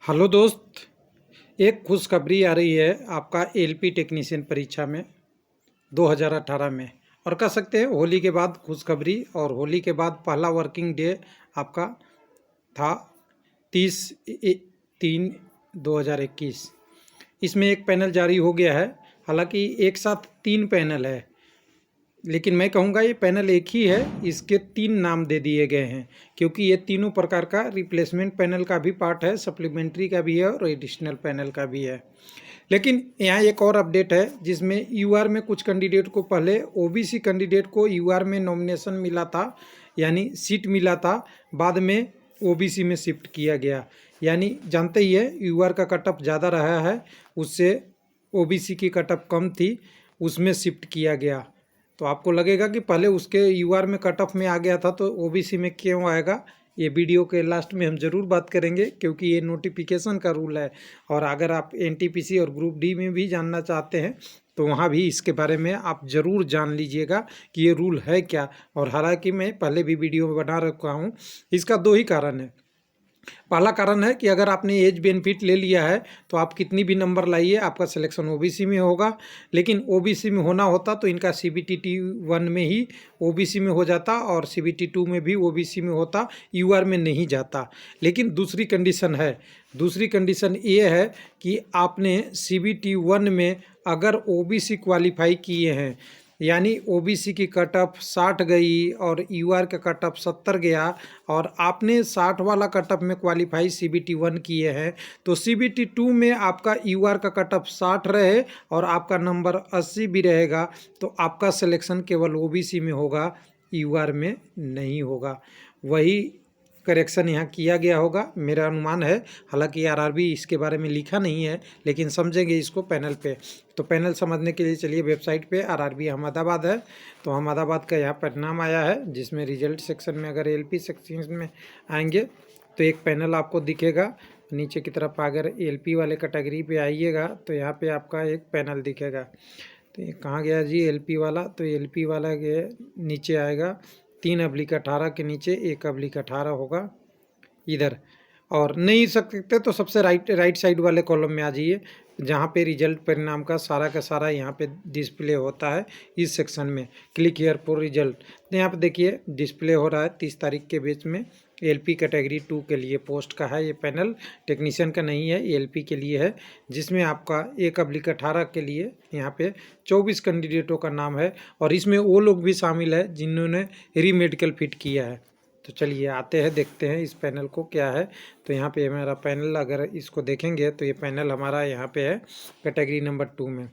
Hello दोस्त, एक खुशखबरी आ रही है आपका एलपी टेक्नीशियन परीक्षा में 2018 में। और कह सकते हैं होली के बाद खुशखबरी, और होली के बाद पहला वर्किंग डे आपका था 30/3/2021। इसमें एक पैनल जारी हो गया है। हालांकि एक साथ 3 पैनल है, लेकिन मैं कहूँगा ये पैनल एक ही है। इसके 3 नाम दे दिए गए हैं क्योंकि ये तीनों प्रकार का रिप्लेसमेंट पैनल का भी पार्ट है, सप्लीमेंट्री का भी है और एडिशनल पैनल का भी है। लेकिन यहाँ एक और अपडेट है जिसमें यूआर में कुछ कैंडिडेट को, पहले ओबीसी कैंडिडेट को यूआर में नॉमिनेशन मिला था, यानी सीट मिला था, बाद में ओबीसी में शिफ्ट किया गया। यानी जानते ही है यूआर का कटअप ज़्यादा रहा है, उससे ओबीसी की कटअप कम थी, उसमें शिफ्ट किया गया। तो आपको लगेगा कि पहले उसके यूआर में कट ऑफ में आ गया था तो ओबीसी में क्यों आएगा। ये वीडियो के लास्ट में हम ज़रूर बात करेंगे क्योंकि ये नोटिफिकेशन का रूल है। और अगर आप एनटीपीसी और ग्रुप डी में भी जानना चाहते हैं तो वहाँ भी इसके बारे में आप ज़रूर जान लीजिएगा कि ये रूल है क्या। और हालांकि मैं पहले भी वीडियो में बना रखा हूँ। इसका 2 ही कारण है। पहला कारण है कि अगर आपने एज बेनिफिट ले लिया है तो आप कितनी भी नंबर लाइए, आपका सिलेक्शन ओबीसी में होगा। लेकिन ओबीसी में होना होता तो इनका सीबीटी 1 में ही ओबीसी में हो जाता और सीबीटी 2 में भी ओबीसी में होता, यूआर में नहीं जाता। लेकिन दूसरी कंडीशन है, दूसरी कंडीशन ये है कि आपने सीबीटी 1 में अगर ओबीसी क्वालिफाई किए हैं, यानी ओबीसी की कट ऑफ 60 गई और यूआर का कट ऑफ 70 गया, और आपने 60 वाला कट ऑफ में क्वालिफाई सीबीटी 1 किए हैं, तो सीबीटी 2 में आपका यूआर का कट ऑफ 60 रहे और आपका नंबर 80 भी रहेगा तो आपका सिलेक्शन केवल ओबीसी में होगा, यूआर में नहीं होगा। वही करेक्शन यहाँ किया गया होगा, मेरा अनुमान है। हालांकि आरआरबी इसके बारे में लिखा नहीं है, लेकिन समझेंगे इसको पैनल पे। तो पैनल समझने के लिए चलिए वेबसाइट पे, आरआरबी अहमदाबाद है तो अहमदाबाद का यहाँ परिणाम आया है, जिसमें रिजल्ट सेक्शन में अगर एलपी सेक्शन में आएंगे तो एक पैनल आपको दिखेगा। नीचे की तरफ अगर एलपी वाले कैटेगरी पे आइएगा तो यहाँ पे आपका एक पैनल दिखेगा। तो ये कहाँ गया जी एलपी वाला, तो एलपी वाला के नीचे आएगा 3/18 के नीचे 1/18 होगा इधर। और नहीं सकते तो सबसे राइट साइड वाले कॉलम में आ जाइए, जहाँ पे रिजल्ट परिणाम का सारा यहाँ पे डिस्प्ले होता है। इस सेक्शन में क्लिक हियर फॉर रिजल्ट, तो यहाँ पे देखिए डिस्प्ले हो रहा है 30 तारीख के बीच में। एलपी कैटेगरी 2 के लिए पोस्ट का है ये पैनल, टेक्नीशियन का नहीं है, एलपी के लिए है, जिसमें आपका 1/18 के लिए यहाँ पे 24 कैंडिडेटों का नाम है। और इसमें वो लोग भी शामिल है जिन्होंने रीमेडिकल फिट किया है। तो चलिए आते हैं, देखते हैं इस पैनल को क्या है। तो यहाँ पे हमारा पैनल, अगर इसको देखेंगे तो ये पैनल हमारा यहाँ पे है कैटेगरी नंबर 2 में,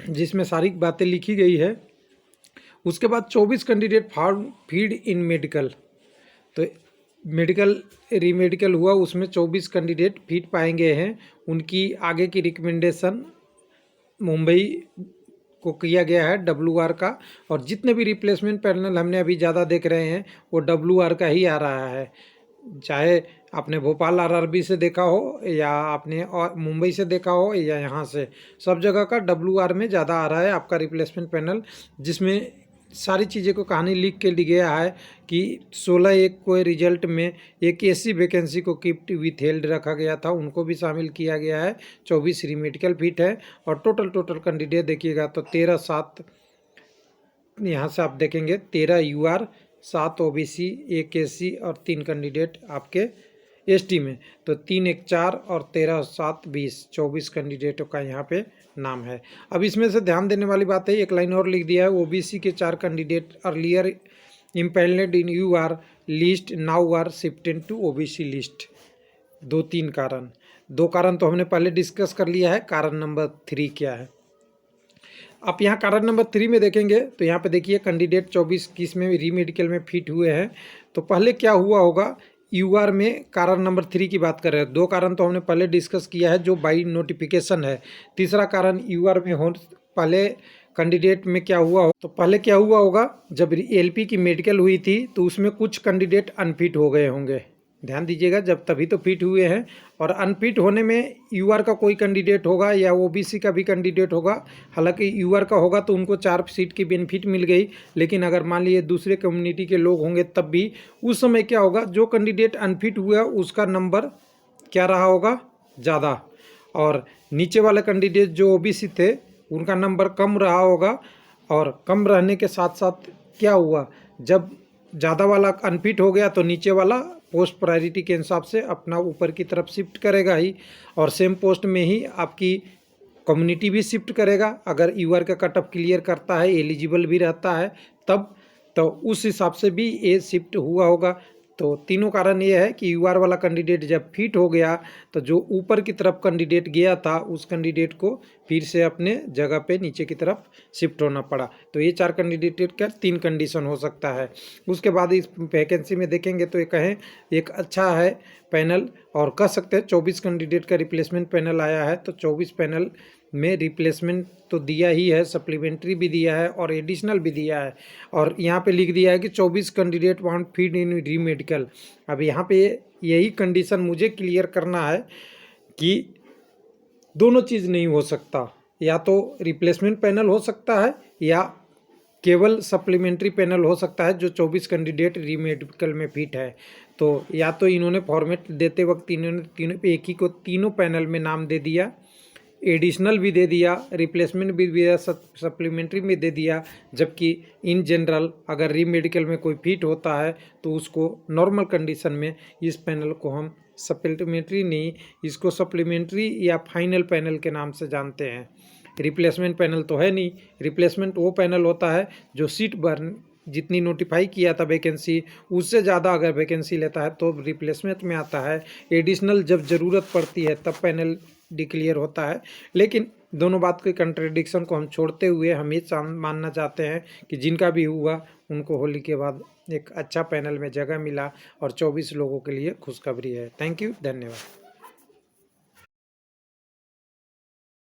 जिसमें सारी बातें लिखी गई है। उसके बाद 24 candidate form feed in medical, तो मेडिकल रीमेडिकल हुआ, उसमें 24 कैंडिडेट फीड पाएंगे हैं। उनकी आगे की रिकमेंडेशन मुंबई को किया गया है डब्ल्यूआर का। और जितने भी रिप्लेसमेंट पैनल हमने अभी ज़्यादा देख रहे हैं वो डब्ल्यूआर का ही आ रहा है, चाहे आपने भोपाल आरआरबी से देखा हो या आपने और मुंबई से देखा हो या यहाँ से, सब जगह का डब्ल्यूआर में ज़्यादा आ रहा है आपका रिप्लेसमेंट पैनल। जिसमें सारी चीज़ें को कहानी लिख के ली गया है कि 16/1 को रिजल्ट में एक ऐसी वैकेंसी को कीप विथ हेल्ड रखा गया था, उनको भी शामिल किया गया है। 24 रीमेडिकल फिट है और टोटल कैंडिडेट देखिएगा तो 13/7, यहाँ से आप देखेंगे 13 यूआर, 7 ओबीसी, 1 एससी और 3 कैंडिडेट आपके एसटी में। तो 3/1/4 और 13/7 20, 24 कैंडिडेटों का यहाँ पे नाम है। अब इसमें से ध्यान देने वाली बात है, एक लाइन और लिख दिया है, ओबीसी के 4 candidate earlier empanelled in UR list now are shifted to OBC list. 2-3 कारण, 2 कारण तो हमने पहले डिस्कस कर लिया है। कारण नंबर 3 क्या है, आप यहाँ कारण नंबर 3 में देखेंगे तो यहाँ पे देखिए कैंडिडेट 24 किस में रीमेडिकल में फिट हुए हैं। तो पहले क्या हुआ होगा यूआर में, कारण नंबर 3 की बात कर रहे हैं। 2 कारण तो हमने पहले डिस्कस किया है जो बाई नोटिफिकेशन है। तीसरा कारण यूआर में हो, पहले कैंडिडेट में क्या हुआ हो, तो पहले क्या हुआ होगा जब एलपी की मेडिकल हुई थी तो उसमें कुछ कैंडिडेट अनफिट हो गए होंगे। ध्यान दीजिएगा, जब तभी तो फिट हुए हैं। और अनफिट होने में यूआर का कोई कैंडिडेट होगा या ओबीसी का भी कैंडिडेट होगा। हालांकि यूआर का होगा तो उनको 4 सीट की बेनिफिट मिल गई, लेकिन अगर मान लीजिए दूसरे कम्युनिटी के लोग होंगे तब भी उस समय क्या होगा, जो कैंडिडेट अनफिट हुआ उसका नंबर क्या रहा होगा, ज़्यादा। और नीचे वाले कैंडिडेट जो ओबीसी थे उनका नंबर कम रहा होगा। और कम रहने के साथ साथ क्या हुआ, जब ज़्यादा वाला अनफिट हो गया तो नीचे वाला पोस्ट प्रायोरिटी के हिसाब से अपना ऊपर की तरफ शिफ्ट करेगा ही, और सेम पोस्ट में ही आपकी कम्युनिटी भी शिफ्ट करेगा। अगर यूआर का कट ऑफ क्लियर करता है, एलिजिबल भी रहता है तब, तो उस हिसाब से भी ये शिफ्ट हुआ होगा। तो तीनों कारण ये है कि यूआर वाला कैंडिडेट जब फिट हो गया तो जो ऊपर की तरफ कैंडिडेट गया था उस कैंडिडेट को फिर से अपने जगह पे नीचे की तरफ शिफ्ट होना पड़ा। तो ये 4 कैंडिडेट का 3 कंडीशन हो सकता है। उसके बाद इस वैकेंसी में देखेंगे तो ये कहें एक अच्छा है पैनल, और कह सकते हैं 24 कैंडिडेट का रिप्लेसमेंट पैनल आया है। तो 24 पैनल में रिप्लेसमेंट तो दिया ही है, सप्लीमेंट्री भी दिया है और एडिशनल भी दिया है। और यहाँ पे लिख दिया है कि 24 कैंडिडेट वांट फीड इन री मेडिकल। अब यहाँ पे यही कंडीशन मुझे क्लियर करना है कि दोनों चीज़ नहीं हो सकता, या तो रिप्लेसमेंट पैनल हो सकता है या केवल सप्लीमेंट्री पैनल हो सकता है जो 24 कैंडिडेट री मेडिकल में फिट है। तो या तो इन्होंने फॉर्मेट देते वक्त इन्होंने एक ही को तीनों पैनल में नाम दे दिया, एडिशनल भी दे दिया, रिप्लेसमेंट भी दिया, सप्लीमेंट्री भी दे दिया। जबकि इन जनरल अगर री मेडिकल में कोई फिट होता है तो उसको नॉर्मल कंडीशन में इस पैनल को हम सप्लीमेंट्री नहीं, इसको सप्लीमेंट्री या फाइनल पैनल के नाम से जानते हैं। रिप्लेसमेंट पैनल तो है नहीं। रिप्लेसमेंट वो पैनल होता है जो सीट बर्न जितनी नोटिफाई किया था वैकेंसी उससे ज़्यादा अगर वैकेंसी लेता है तो रिप्लेसमेंट में आता है। एडिशनल जब ज़रूरत पड़ती है तब पैनल डिक्लेयर होता है। लेकिन दोनों बात के कंट्रडिक्शन को हम छोड़ते हुए हम ये मानना चाहते हैं कि जिनका भी हुआ उनको होली के बाद एक अच्छा पैनल में जगह मिला और 24 लोगों के लिए खुशखबरी है। थैंक यू, धन्यवाद।